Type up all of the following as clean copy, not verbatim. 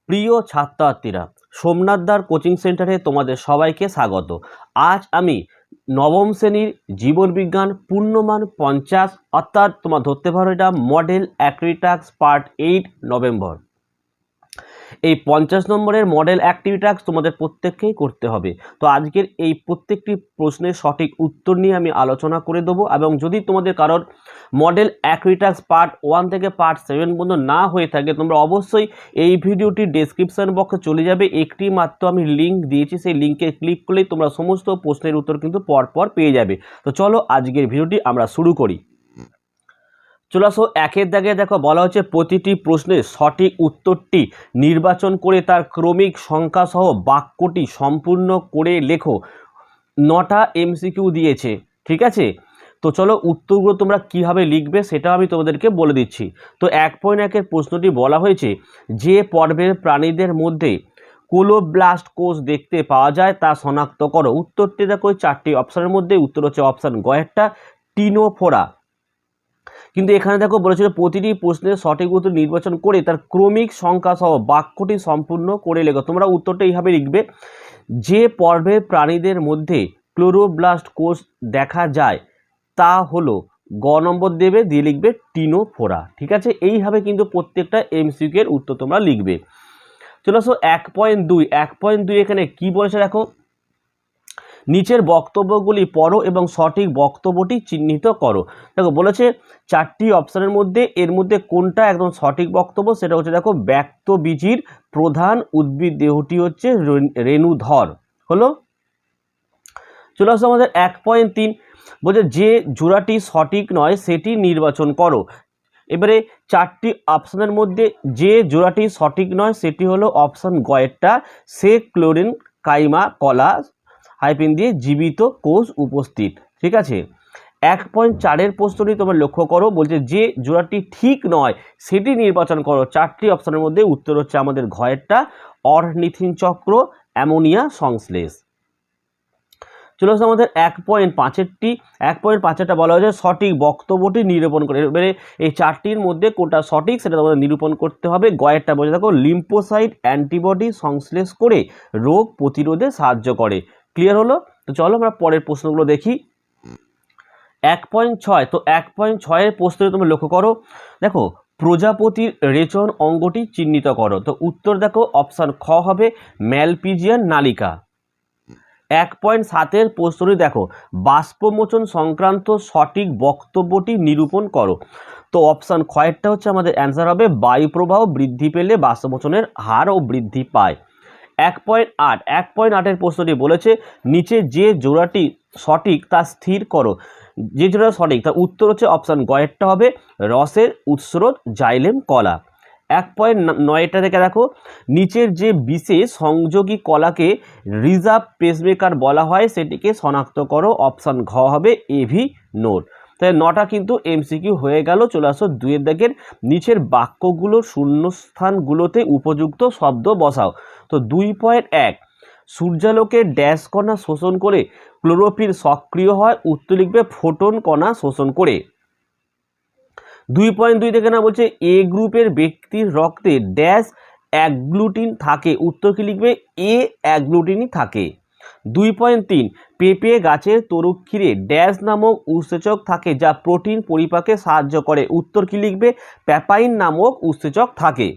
প্রিয় ছাত্রছাত্রীরা, সোমনাথদার কোচিং সেন্টারে তোমাদের সবাইকে স্বাগত। আজ আমি নবম শ্রেণীর জীবনবিজ্ঞান পূর্ণমান 50 অর্থাৎ তোমার ধরতে পারো এটা model activity task part 8 November. এই 50 নম্বরের মডেল অ্যাক্টিভিটি টাস্ক তোমাদের প্রত্যেককেই করতে হবে। তো আজকের এই প্রত্যেকটি প্রশ্নের সঠিক উত্তর নিয়ে আমি আলোচনা করে দেবো, এবং যদি তোমাদের কারোর মডেল অ্যাক্টিভিটি টাস্ক পার্ট 1 থেকে পার্ট 7 পর্যন্ত না হয়ে থাকে, তোমরা অবশ্যই এই ভিডিওটির ডেসক্রিপশন বক্সে চলে যাবে। একটি মাত্র আমি লিঙ্ক দিয়েছি, সেই লিঙ্কে ক্লিক করলেই তোমরা সমস্ত প্রশ্নের উত্তর কিন্তু পরপর পেয়ে যাবে। তো চলো আজকের ভিডিওটি আমরা শুরু করি। চলে আসো একের দাগে। দেখো বলা হচ্ছে প্রতিটি প্রশ্নের সঠিক উত্তরটি নির্বাচন করে তার ক্রমিক সংখ্যা সহ বাক্যটি সম্পূর্ণ করে লেখো। 9টা এমসিকিউ দিয়েছে, ঠিক আছে? তো চলো উত্তরগুলো তোমরা কিভাবে লিখবে সেটা আমি তোমাদেরকে বলে দিচ্ছি। তো 1.1-এর প্রশ্নটি বলা হয়েছে, যে পর্বের প্রাণীদের মধ্যে কোলোব্লাস্ট কোষ দেখতে পাওয়া যায় তা শনাক্ত করো। উত্তরটি দেখো 4টি অপশনের মধ্যে উত্তর হচ্ছে অপশন গয়েরটা, টিনোফোরা। কিন্তু এখানে দেখো বলেছিল প্রতিটি প্রশ্নের সঠিক উত্তর নির্বাচন করে তার ক্রমিক সংখ্যা সহ বাক্যটি সম্পূর্ণ করে লেখো। তোমরা উত্তরটা এইভাবে লিখবে, যে পর্বের প্রাণীদের মধ্যে ক্লোরোব্লাস্ট কোষ দেখা যায় তা হলো, গ নম্বর দেবে, দিয়ে লিখবে টিনোফোরা। ঠিক আছে, এইভাবে কিন্তু প্রত্যেকটা এমসিকিউ এর উত্তর তোমরা লিখবে। চলে আসো 1.2 এখানে কি বলেছে দেখো, নিচের বক্তব্যগুলি পড়ো এবং সঠিক বক্তব্যটি চিহ্নিত করো। দেখো বলেছে 4টি অপশনের মধ্যে এর মধ্যে কোনটা একদম সঠিক বক্তব্য, সেটা হচ্ছে দেখো ব্যক্তবীজির প্রধান উদ্ভিদ দেহটি হচ্ছে রেণুধর হলো। চলে আসো আমাদের 1.3, বলছে যে জোড়াটি সঠিক নয় সেটি নির্বাচন করো। এবারে 4টি অপশনের মধ্যে যে জোড়াটি সঠিক নয় সেটি হলো অপশন গয়েরটা, সে ক্লোরিন কাইমা কলা হাইপেন দিয়ে জীবিত কোষ উপস্থিত। ঠিক আছে, 1.4-এর প্রশ্নটি তোমরা লক্ষ্য করো, বলছে যে জোড়াটি ঠিক নয় সেটি নির্বাচন করো। 4টি অপশনের মধ্যে উত্তর হচ্ছে আমাদের ঘয়েরটা, অর্নিথিন চক্র অ্যামোনিয়া সংশ্লেষ। চলে আসছে আমাদের 1.5-এরটা বলা হয়েছে সঠিক বক্তব্যটি নিরূপণ করে। এবারে এই 4টির মধ্যে কোনটা সঠিক সেটা তোমাদের নিরূপণ করতে হবে। গয়েরটা বলে দেখো লিম্ফোসাইট অ্যান্টিবডি সংশ্লেষ করে রোগ প্রতিরোধে সাহায্য করে। ক্লিয়ার হলো? তো চলো আমরা পরের প্রশ্নগুলো দেখি। 1.6, তো 1.6-এর প্রশ্নে তুমি লক্ষ্য করো, দেখো প্রজাপতির রেচন অঙ্গটি চিহ্নিত করো। তো উত্তর দেখো অপশান খ হবে ম্যালপিজিয়ান নালিকা। 1.7-এর প্রশ্নটি দেখো বাষ্পমোচন সংক্রান্ত সঠিক বক্তব্যটি নিরূপণ করো। তো অপশান খয়েরটা হচ্ছে আমাদের অ্যান্সার হবে বায়ুপ্রবাহ বৃদ্ধি পেলে বাষ্পমোচনের হারও বৃদ্ধি পায়। 1.8-এর প্রশ্নটি বলেছে নিচে যে জোড়াটি সঠিক তা স্থির করো। যে জোড়া সঠিক তার উত্তর হচ্ছে অপশান গয়েরটা হবে রসের উৎস্রোত জাইলেম কলা। 1.9-টা থেকে দেখো নিচের যে বিশেষ সংযোগী কলাকে রিজার্ভ পেসমেকার বলা হয় সেটিকে শনাক্ত করো। অপশান ঘ হবে এভি নোড। তাই 9টা কিন্তু এমসিকিউ হয়ে গেল। চলে আসো 2-এর দাগের, নিচের বাক্যগুলো শূন্যস্থানগুলোতে উপযুক্ত শব্দ বসাও। তো 2.1, সূর্যালোকের ড্যাশ কণা শোষণ করে ক্লোরোফিল সক্রিয় হয়। উত্তর লিখবে ফোটন কণা শোষণ করে। 2.2 থেকে না বলছে এ গ্রুপের ব্যক্তির রক্তে ড্যাশ অ্যাগ্লুটিন থাকে। উত্তর কি লিখবে এ অ্যাগ্লুটিনই থাকে। 2.3, পেঁপে গাছের তরুক্ষীরে ড্যাশ নামক উৎসেচক থাকে যা প্রোটিন পরিপাকে সাহায্য করে। উত্তর কি লিখবে প্যাপাইন নামক উৎসেচক থাকে।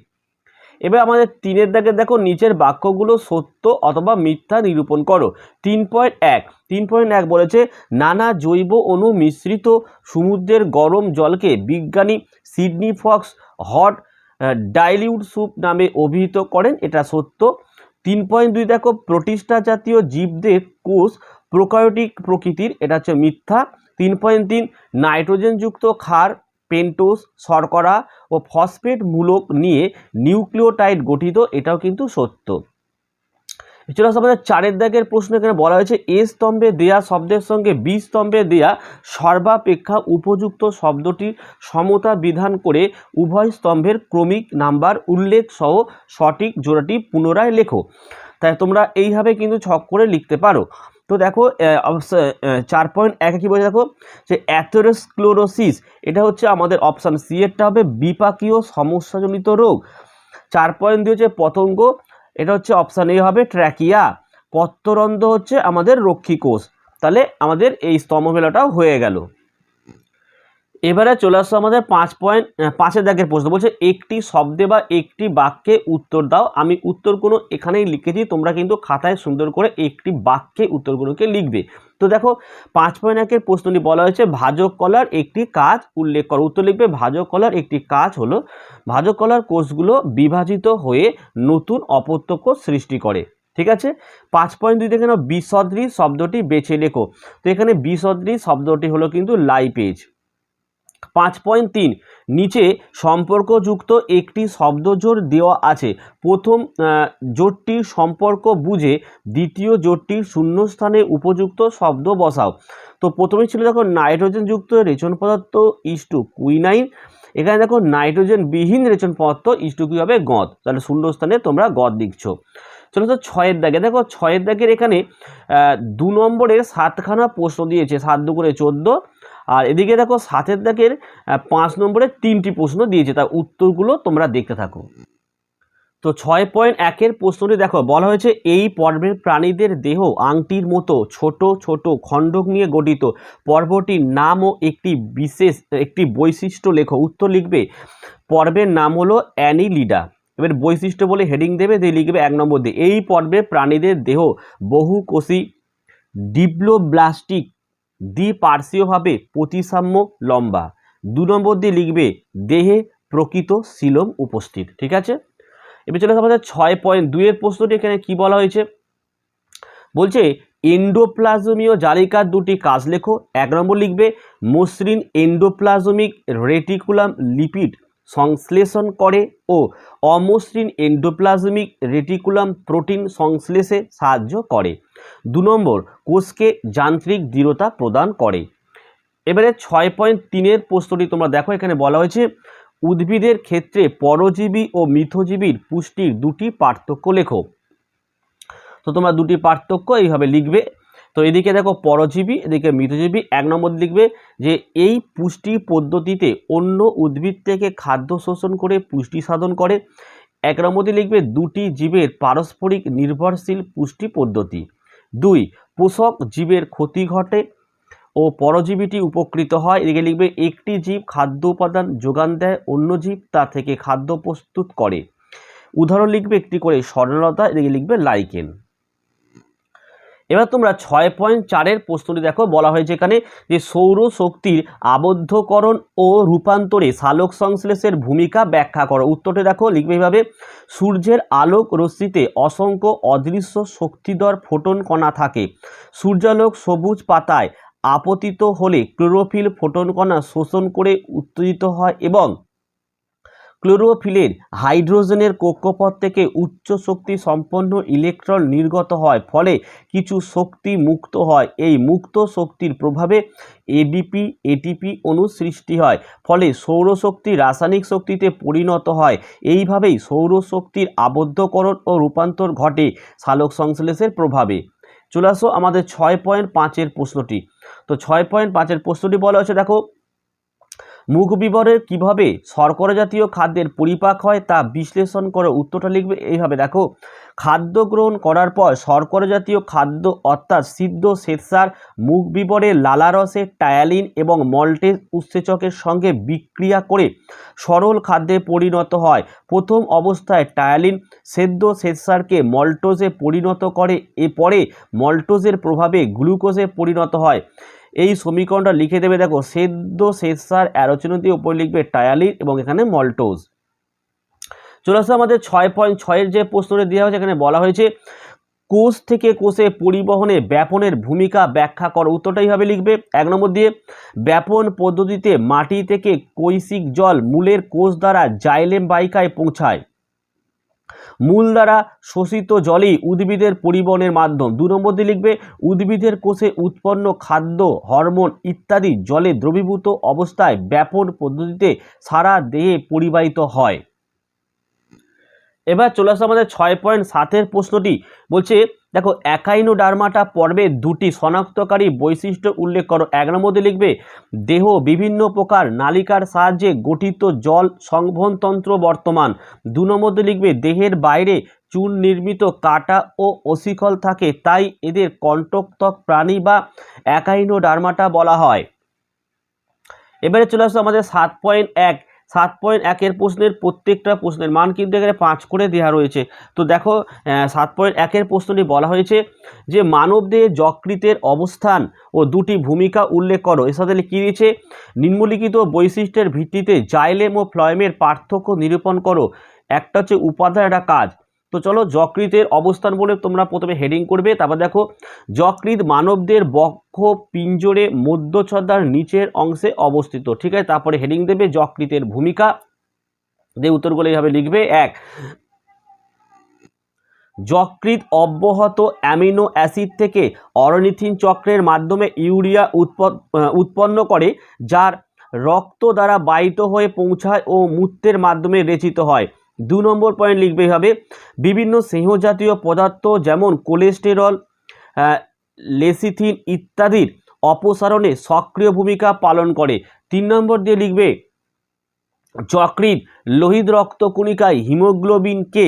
এবার আমাদের 3-এর দাগে দেখো নিচের বাক্যগুলো সত্য অথবা মিথ্যা নিরূপণ করো। 3.1 বলেছে নানা জৈব অণু মিশ্রিত সমুদ্রের গরম জলকে বিজ্ঞানী Sydney Fox hot dilute soup নামে অভিহিত করেন, এটা সত্য। 3.2 দেখো প্রোটিস্টা জাতীয় জীবদের কোষ প্রোকারিওটিক প্রকৃতির, এটা হচ্ছে মিথ্যা। 3.3 নাইট্রোজেনযুক্ত ক্ষার পেন্টোজ শর্করা ও ফসফেট মূলক নিয়ে নিউক্লিওটাইড গঠিত, এটাও কিন্তু সত্য। চলে আসে আমাদের 4-এর দাগের প্রশ্ন। এখানে বলা হয়েছে এ স্তম্ভে দেয়া শব্দের সঙ্গে বি স্তম্ভে দেয়া সর্বাপেক্ষা উপযুক্ত শব্দটির সমতা বিধান করে উভয় স্তম্ভের ক্রমিক নাম্বার উল্লেখ সহ সঠিক জোড়াটি পুনরায় লেখো। তাই তোমরা এইভাবে কিন্তু ছক করে লিখতে পারো। তো দেখো 4.1 কি বলছে দেখো যে অ্যাথেরোস্ক্লেরোসিস, এটা হচ্ছে আমাদের অপশান সি এরটা হবে বিপাকীয় সমস্যাজনিত রোগ। 4.2 হচ্ছে পতঙ্গ, এটা হচ্ছে অপশান এ হবে ট্র্যাকিয়া। পত্ররন্ধ্র হচ্ছে আমাদের রক্ষী কোষ। তাহলে আমাদের এই স্তম্ভমেলাটাও হয়ে গেল। এবারে চলে আসছে আমাদের 5.5 দাগের প্রশ্ন। বলছে একটি শব্দে বা একটি বাক্যে উত্তর দাও। আমি উত্তরগুলো এখানেই লিখেছি, তোমরা কিন্তু খাতায় সুন্দর করে একটি বাক্যে উত্তরগুলোকে লিখবে। তো দেখো 5.1 প্রশ্নটি বলা হয়েছে ভাজক কলার একটি কাজ উল্লেখ করো। উত্তর লিখবে ভাজক কলার একটি কাজ হলো ভাজক কলার কোষগুলো বিভাজিত হয়ে নতুন অপত্য সৃষ্টি করে। ঠিক আছে। 5.2 দেখে নাও বিসদৃশ শব্দটি বেছে লেখো। তো এখানে বিসদৃশ শব্দটি হলো কিন্তু লাইপেজ। 5.3 নিচে সম্পর্কযুক্ত একটি শব্দজোড় দেওয়া আছে। প্রথম জোড়টির সম্পর্ক বুঝে দ্বিতীয় জোড়টির শূন্যস্থানে উপযুক্ত শব্দ বসাও। তো প্রথমে ছিল দেখো নাইট্রোজেনযুক্ত রেচন পদার্থ ইস্টু কুইনাইন। এখানে দেখো নাইট্রোজেন বিহীন রেচন পদার্থ ইস্টু কি হবে গদ। তাহলে শূন্যস্থানে তোমরা গদ লিখছো। চলো তো 6 দাগে দেখো 6 দাগের এখানে 2 নম্বরের 7খানা প্রশ্ন দিয়েছে, 7 দুগুণে 14। আর এদিকে দেখো 7 দাগের 5 নম্বরে 3টি প্রশ্ন দিয়েছে, তার উত্তরগুলো তোমরা দেখতে থাকো। তো 6.1 প্রশ্নটি দেখো বলা হয়েছে এই পর্বের প্রাণীদের দেহ আংটির মতো ছোট ছোট খণ্ডক নিয়ে গঠিত। পর্বটির নাম ও একটি বৈশিষ্ট্য লেখো। উত্তর লিখবে পর্বের নাম হলো অ্যানিলিডা। এবার বৈশিষ্ট্য বলে হেডিং দেবে, দিয়ে লিখবে 1 নম্বর দিয়ে এই পর্বের প্রাণীদের দেহ বহুকোষী ডিপ্লোব্লাস্টিক দ্বিপার্শ্বীয়ভাবে প্রতিসাম্য লম্বা। 2 নম্বর দিয়ে লিখবে দেহে প্রকৃত সিলোম উপস্থিত। ঠিক আছে। এবার চলে আমাদের 6.2 প্রশ্নটি এখানে কি বলা হয়েছে। বলছে এন্ডোপ্লাজমীয় জালিকার দুটি কাজ লেখো। 1 নম্বর লিখবে মসৃণ এন্ডোপ্লাজমিক রেটিকুলাম লিপিড সংশ্লেষণ করে ও অমসৃণ এন্ডোপ্লাজমিক রেটিকুলাম প্রোটিন সংশ্লেষে সাহায্য করে। 2 নম্বর কোষকে যান্ত্রিক দৃঢ়তা প্রদান করে। এবারে 6.3 প্রশ্নটি তোমরা দেখো, এখানে বলা হয়েছে উদ্ভিদের ক্ষেত্রে পরজীবী ও মিথজীবীর পুষ্টির দুটি পার্থক্য লেখো। তো তোমরা দুটি পার্থক্য এইভাবে লিখবে। তো এদিকে দেখো পরজীবী, এদিকে মিথজীবী। 1 নম্বর লিখবে যে এই পুষ্টি পদ্ধতিতে অন্য উদ্ভিদ থেকে খাদ্য শোষণ করে পুষ্টি সাধন করে। 1 নম্বরে লিখবে দুটি জীবের পারস্পরিক নির্ভরশীল পুষ্টি পদ্ধতি। 2 পোষক জীবের ক্ষতি ঘটে ও পরজীবীটি উপকৃত হয়। এদিকে লিখবে একটি জীব খাদ্য উপাদান যোগান দেয়, অন্য জীব তা থেকে খাদ্য প্রস্তুত করে। উদাহরণ লিখবে একটি করে সরলতা, এদিকে লিখবে লাইকেন। এবার তোমরা 6.4 প্রশ্নটি দেখো বলা হয়েছে এখানে যে সৌরশক্তির আবদ্ধকরণ ও রূপান্তরে সালোক সংশ্লেষের ভূমিকা ব্যাখ্যা করো। উত্তরটি দেখো লিখবে এইভাবে সূর্যের আলোক রশ্মিতে অসংখ্য অদৃশ্য শক্তিধর ফোটন কণা থাকে। সূর্যালোক সবুজ পাতায় আপতিত হলে ক্লোরোফিল ফোটন কণা শোষণ করে উত্তেজিত হয় এবং ক্লোরোফিলের হাইড্রোজেনের কক্ষপথ থেকে উচ্চ শক্তি সম্পন্ন ইলেকট্রন নির্গত হয়, ফলে কিছু শক্তি মুক্ত হয়। এই মুক্ত শক্তির প্রভাবে এবিপি এটিপি অণু সৃষ্টি হয়, ফলে সৌরশক্তি রাসায়নিক শক্তিতে পরিণত হয়। এইভাবেই সৌরশক্তির আবদ্ধকরণ ও রূপান্তর ঘটে সালোক সংশ্লেষের প্রভাবে। চলে আসো আমাদের 6.5 প্রশ্নটি। তো 6.5 প্রশ্নটি বলা হয়েছে দেখো মুখ বিবরের কিভাবে শর্করা জাতীয় খাদ্যের পরিপাক হয় তা বিশ্লেষণ করে। উত্তরটা লিখবে এইভাবে দেখো খাদ্য গ্রহণ করার পর শর্করা জাতীয় খাদ্য অর্থাৎ সিদ্ধ শ্বেতসার মুখ বিবরে লালারসে টায়ালিন এবং মল্টেজ উৎসেচকের সঙ্গে বিক্রিয়া করে সরল খাদ্যে পরিণত হয়। প্রথম অবস্থায় টায়ালিন সেদ্ধ শ্বেতসারকে মল্টোজে পরিণত করে, এরপরে মল্টোজের প্রভাবে গ্লুকোজে পরিণত হয়। এই সমীকরণটা লিখে দেবে দেখো সেদ্ধ শ্বেতসার অ্যারোচিনো দিয়ে উপরে লিখবে টায়ালিন এবং এখানে মল্টোজ। চলে আসছে আমাদের 6.6 যে প্রশ্নটি দেওয়া হয়েছে, এখানে বলা হয়েছে কোষ থেকে কোষে পরিবহনে ব্যাপনের ভূমিকা ব্যাখ্যা করো। উত্তরটা এইভাবে লিখবে 1 নম্বর দিয়ে ব্যাপন পদ্ধতিতে মাটি থেকে কৈশিক জল মূলের কোষ দ্বারা জাইলেম বাহিকায় পৌঁছায়। মূল দ্বারা শোষিত জলই উদ্ভিদের পরিবহনের মাধ্যম। 2 নম্বর দিয়ে লিখবে উদ্ভিদের কোষে উৎপন্ন খাদ্য হরমোন ইত্যাদি জলে দ্রবীভূত অবস্থায় ব্যাপন পদ্ধতিতে সারা দেহে পরিবাহিত হয়। এবার চলে আসছে আমাদের 6.7-এর প্রশ্নটি। বলছে দেখো একাইনোডার্মাটা পর্বের দুটি শনাক্তকারী বৈশিষ্ট্য উল্লেখ করো। 1 নম্বরে লিখবে দেহ বিভিন্ন প্রকার নালিকার সাহায্যে গঠিত জল সংবহনতন্ত্র বর্তমান। 2 নম্বরে লিখবে দেহের বাইরে চুন নির্মিত কাটা ও অসিকল থাকে, তাই এদের কণ্টকত্বক প্রাণী বা একাইনোডার্মাটা বলা হয়। এবারে চলে আসছে আমাদের 7.1। 7.1-এর প্রশ্নের প্রত্যেকটা প্রশ্নের মান কিন্তু এখানে 5 করে দেওয়া রয়েছে। তো দেখো 7.1-এর প্রশ্নটি বলা হয়েছে যে মানবদেহে যকৃতের অবস্থান ও দুটি ভূমিকা উল্লেখ করো। এর সাথে কী দিয়েছে, নিম্নলিখিত বৈশিষ্ট্যের ভিত্তিতে জাইলেম ও ফ্লয়েমের পার্থক্য নিরূপণ করো। একটা হচ্ছে উপাদান, একটা কাজ। তো চলো যকৃতের অবস্থান বলে তোমরা প্রথমে হেডিং করবে। তারপর দেখো যকৃৎ মানবদের বক্ষ পিঞ্জরে মধ্যচ্ছদার নিচের অংশে অবস্থিত, ঠিক আছে। তারপরে হেডিং দেবে যকৃতের ভূমিকা, দিয়ে উত্তরগুলো এইভাবে লিখবে। 1, যকৃৎ অব্যাহত অ্যামিনো অ্যাসিড থেকে অরনিথিন চক্রের মাধ্যমে ইউরিয়া উৎপন্ন করে, যার রক্ত দ্বারা বাহিত হয়ে পৌঁছায় ও মূত্রের মাধ্যমে রেচিত হয়। 2 নম্বর পয়েন্ট লিখবে হবে বিভিন্ন স্নেহজাতীয় পদার্থ যেমন কোলেস্টেরল, লেসিথিন ইত্যাদির অপসারণে সক্রিয় ভূমিকা পালন করে। 3 নম্বর দিয়ে লিখবে যকৃৎ লোহিত রক্তকণিকায় হিমোগ্লোবিনকে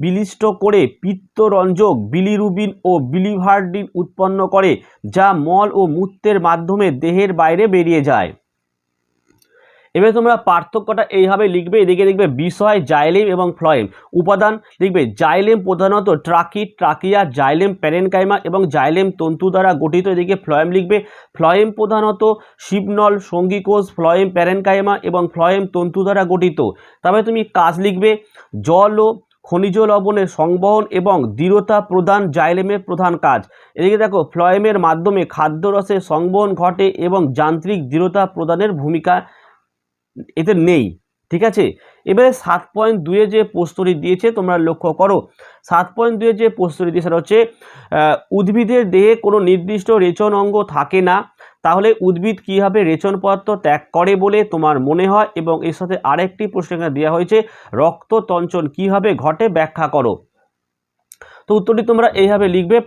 বিলিষ্ট করে পিত্তরঞ্জক বিলিরুবিন ও বিলিভার্ডিন উৎপন্ন করে, যা মল ও মূত্রের মাধ্যমে দেহের বাইরে বেরিয়ে যায়। এবারে তোমরা পার্থক্যটা এইভাবে লিখবে। এদিকে লিখবে বিষয় জাইলেম এবং ফ্লয়েম। উপাদান লিখবে জাইলেম প্রধানত ট্রাকিট, ট্রাকিয়া, জাইলেম প্যারেনকাইমা এবং জাইলেম তন্তু দ্বারা গঠিত। এদিকে ফ্লয়েম লিখবে ফ্লয়েম প্রধানত শিবনল, সঙ্গীকোষ, ফ্লয়েম প্যারেনকাইমা এবং ফ্লয়েম তন্তু দ্বারা গঠিত। তারপরে তুমি কাজ লিখবে জল ও খনিজ লবণের সংবহন এবং দৃঢ়তা প্রদান জাইলেমের প্রধান কাজ। এদিকে দেখো ফ্লয়েমের মাধ্যমে খাদ্যরসের সংবহন ঘটে এবং যান্ত্রিক দৃঢ়তা প্রদানের ভূমিকা এতে নেই, ঠিক আছে। এবারে 7.2-এ যে প্রশ্নটি দিয়েছে তোমরা লক্ষ্য করো। 7.2-এ যে প্রশ্নটি দিয়েছে সেটা হচ্ছে উদ্ভিদের দেহে কোনো নির্দিষ্ট রেচন অঙ্গ থাকে না, তাহলে উদ্ভিদ কীভাবে রেচন পদার্থ ত্যাগ করে বলে তোমার মনে হয়, এবং এর সাথে আরেকটি প্রশ্ন এখানে দেওয়া হয়েছে রক্ততঞ্চন কীভাবে ঘটে ব্যাখ্যা করো। তো উত্তরটি তোমরা এইভাবে লিখবে।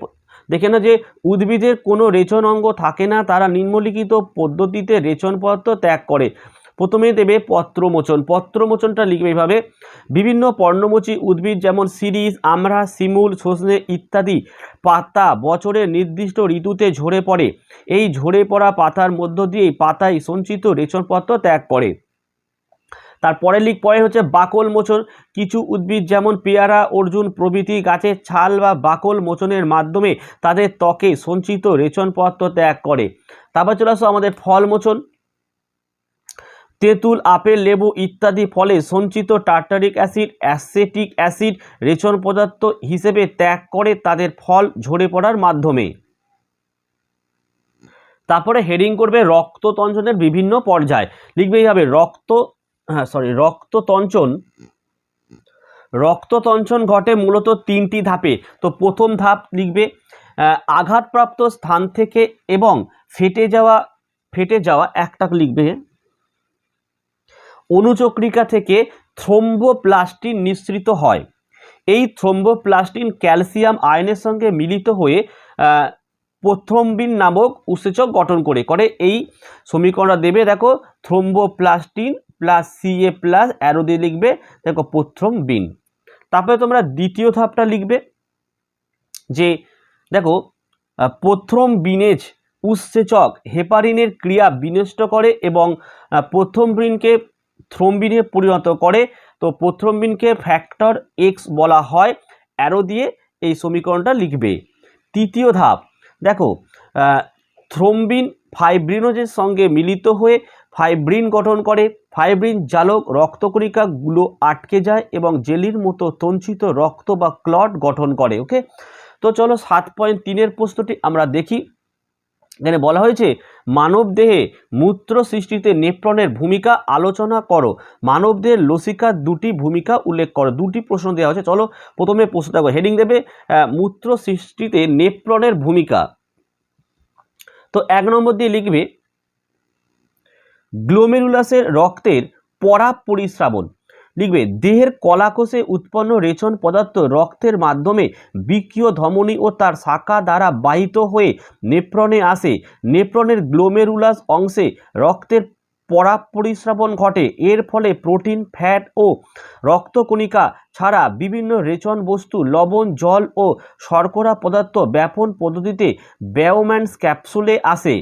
দেখে না যে উদ্ভিদের কোনো রেচন অঙ্গ থাকে না, তারা নিম্নলিখিত পদ্ধতিতে রেচন পদার্থ ত্যাগ করে। প্রথমে দেবে পত্রমোচন। পত্রমোচনটা লিখবে এইভাবে বিভিন্ন পর্ণমোচী উদ্ভিদ যেমন শিরীষ, আমড়া, শিমুল, সজনে ইত্যাদি পাতা বছরের নির্দিষ্ট ঋতুতে ঝরে পড়ে। এই ঝরে পড়া পাতার মধ্য দিয়েই পাতায় সঞ্চিত রেচন পদার্থ ত্যাগ করে। তারপরে পরে হচ্ছে বাকল মোচন। কিছু উদ্ভিদ যেমন পেয়ারা, অর্জুন প্রভৃতি গাছের ছাল বা বাকল মোচনের মাধ্যমে তাদের ত্বকে সঞ্চিত রেচন পদার্থ ত্যাগ করে। তারপর চলে আসো আমাদের ফল মোচন। তেঁতুল, আপেল, লেবু ইত্যাদি ফলে সঞ্চিত টার্টারিক অ্যাসিড, অ্যাসেটিক অ্যাসিড রেচন পদার্থ হিসেবে ত্যাগ করে তাদের ফল ঝরে পড়ার মাধ্যমে। তারপরে হেডিং করবে রক্ততঞ্চনের বিভিন্ন পর্যায়। লিখবে এইভাবে রক্ততঞ্চন ঘটে মূলত 3টি ধাপে। তো প্রথম ধাপ লিখবে আঘাতপ্রাপ্ত স্থান থেকে এবং ফেটে যাওয়া একটা লিখবে অনুচক্রিকা থেকে থ্রোম্বোপ্লাস্টিন নিঃসৃত হয়। এই থ্রোম্বোপ্লাস্টিন ক্যালসিয়াম আয়নের সঙ্গে মিলিত হয়ে প্রথ্রম্বিন নামক উৎসেচক গঠন করে। এই সমীকরণটা দেবে দেখো thromboplastin plus Ca plus arrow দিয়ে লিখবে দেখো প্রথ্রম্বিন। তারপরে তোমরা দ্বিতীয় ধাপটা লিখবে যে দেখো প্রথ্রম্বিনেজ উৎসেচক হেপারিনের ক্রিয়া বিনষ্ট করে এবং প্রথ্রম্বিনকে থ্রম্বিনে পরিণত করে। তো প্রথ্রম্বিনকে ফ্যাক্টর এক্স বলা হয়, অ্যারো দিয়ে এই সমীকরণটা লিখবে। তৃতীয় ধাপ দেখো থ্রম্বিন ফাইব্রিনোজের সঙ্গে মিলিত হয়ে ফাইব্রিন গঠন করে। ফাইব্রিন জালক রক্তকণিকাগুলো আটকে যায় এবং জেলির মতো তঞ্চিত রক্ত বা ক্লট গঠন করে। ওকে, তো চলো 7.3-এর প্রশ্নটি আমরা দেখি। এখানে বলা হয়েছে মানব দেহে মূত্র সৃষ্টিতে নেফ্রনের ভূমিকা আলোচনা করো। মানব দেহের লসিকার দুটি ভূমিকা উল্লেখ করো। দুটি প্রশ্ন দেওয়া হয়েছে। চলো প্রথমে প্রশ্ন দেখো, হেডিং দেবে মূত্র সৃষ্টিতে নেফ্রনের ভূমিকা। তো 1 নম্বর দিয়ে লিখবে গ্লোমেরুলাসের রক্তের পরাগ পরিস্রাবণ। লিখবে দেহের কলাকোষে উৎপন্ন রেচন পদার্থ রক্তের মাধ্যমে বৃক্কীয় ধমনী ও তার শাখা দ্বারা বাহিত হয়ে নেফ্রনে আসে। নেফ্রনের গ্লোমেরুলাস অংশে রক্তের পরিস্রাবণ ঘটে। এর ফলে প্রোটিন, ফ্যাট ও রক্তকণিকা ছাড়া বিভিন্ন রেচন বস্তু, লবণ, জল ও শর্করা পদার্থ ব্যাপন পদ্ধতিতে বায়োম্যান্স ক্যাপসুলে আসে।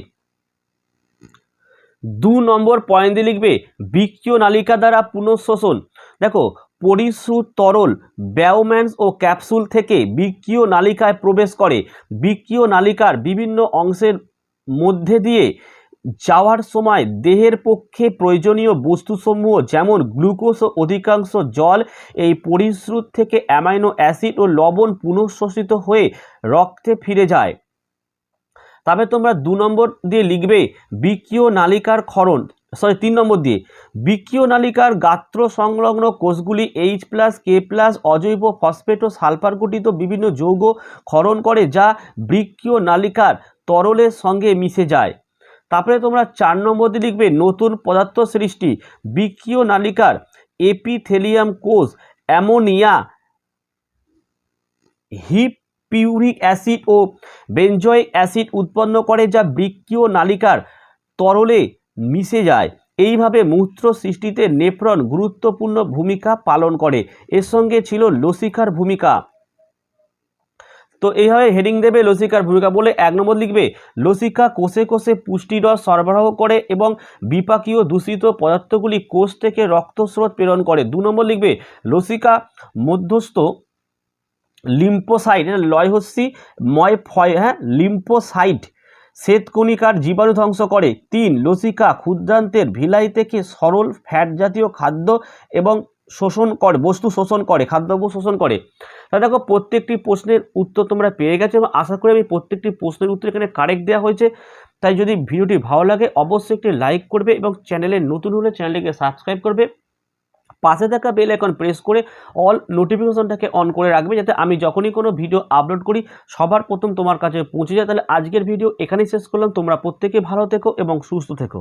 2 নম্বর পয়েন্টে লিখবে বৃক্কীয় নালিকা দ্বারা পুনঃশোষণ। দেখো, পরিশ্রুত তরল বায়োম্যান্স ও ক্যাপসুল থেকে বৃক্কীয় নালিকায় প্রবেশ করে। বৃক্কীয় নালিকার বিভিন্ন অংশের মধ্যে দিয়ে যাওয়ার সময় দেহের পক্ষে প্রয়োজনীয় বস্তুসমূহ যেমন গ্লুকোজ ও অধিকাংশ জল এই পরিশ্রুত থেকে অ্যামাইনো অ্যাসিড ও লবণ পুনঃশোষিত হয়ে রক্তে ফিরে যায়। তবে তোমরা 2 নম্বর দিয়ে লিখবে বৃক্কীয় নালিকার ক্ষরণ, 3 নম্বর দিয়ে বৃক্কীয় নালিকার গাত্র সংলগ্ন কোষগুলি H+, K+, অজৈব ফসফেট ও সালফার গঠিত বিভিন্ন যৌগ ক্ষরণ করে, যা বৃক্কীয় নালিকার তরলের সঙ্গে মিশে যায়। তারপরে তোমরা 4 নম্বর দিয়ে লিখবে নতুন পদার্থ সৃষ্টি। বৃক্কীয় নালিকার এপিথেলিয়াম কোষ অ্যামোনিয়া, হিপিউরিক অ্যাসিড ও বেনজোইক অ্যাসিড উৎপন্ন করে, যা বৃক্কীয় নালিকার তরলে মিশে যায়। এইভাবে মূত্র সৃষ্টিতে নেফ্রন গুরুত্বপূর্ণ ভূমিকা পালন করে। এর সঙ্গে ছিল লসিকার ভূমিকা। তো এইভাবে হেডিং দেবে লসিকার ভূমিকা বলে। 1 নম্বর লিখবে লসিকা কোষে কোষে পুষ্টিরস সরবরাহ করে এবং বিপাকীয় দূষিত পদার্থগুলি কোষ থেকে রক্তস্রোত প্রেরণ করে। 2 নম্বর লিখবে লসিকা মধ্যস্থ লিম্ফোসাইট, লিম্ফোসাইট শ্বেতকণিকার জীবাণু ধ্বংস করে। 3 লসিকা ক্ষুদ্রান্তের ভিলাই থেকে সরল ফ্যাট জাতীয় খাদ্য এবং খাদ্যবস্তু শোষণ করে। তাহলে দেখো, প্রত্যেকটি প্রশ্নের উত্তর তোমরা পেয়ে গেছো এবং আশা করি আমি প্রত্যেকটি প্রশ্নের উত্তর এখানে কারেক্ট দেওয়া হয়েছে। তাই যদি ভিডিওটি ভালো লাগে অবশ্যই একটি লাইক করবে এবং চ্যানেলে নতুন হলে চ্যানেলটিকে সাবস্ক্রাইব করবে। পাশে থাকা বেল আইকন প্রেস করে অল নোটিফিকেশনটাকে অন করে রাখবে, যাতে আমি যখনই কোনো ভিডিও আপলোড করি সবার প্রথম তোমার কাছে পৌঁছে যায়। তাহলে আজকের ভিডিও এখানেই শেষ করলাম। তোমরা প্রত্যেকে ভালো থেকো এবং সুস্থ থেকো।